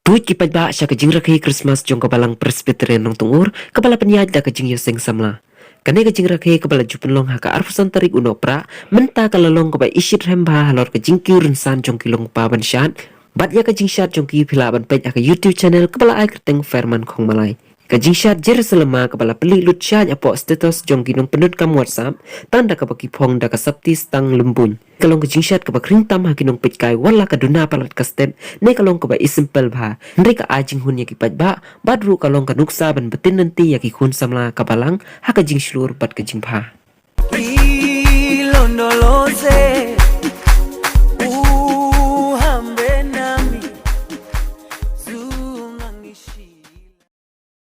Tuit kipat ba siya kajing rakhi Christmas jong kabalang presbyterian nong tungur kabala penyaj da kajing yoseng samla. Kane kajing rakhi kabala jupenlong haka arfusan tarik uno pra menta kalalong kabay isit remba halor kajing kiurin san jong kilong paban syat. Bat ya kajing syat jong ki pilaban pej aka YouTube channel kabala ay kerteng Ferman Kong Malay. Kajing syat Jerusalem kabala peli lut syat apo status jong ginong penut kam WhatsApp tanda kabaki pong da kasabti stang lembun. Kalong kajing syat kabak ringtam ha ginong pej kai wala kaduna palat kastep ne kalong kabay isimpel ba nri ka ajing hun yaki paj ba badru kalong kanuksa ban betin nanti yaki kun samla kabalang ha kajing slur bat kajing ba. Ilondolose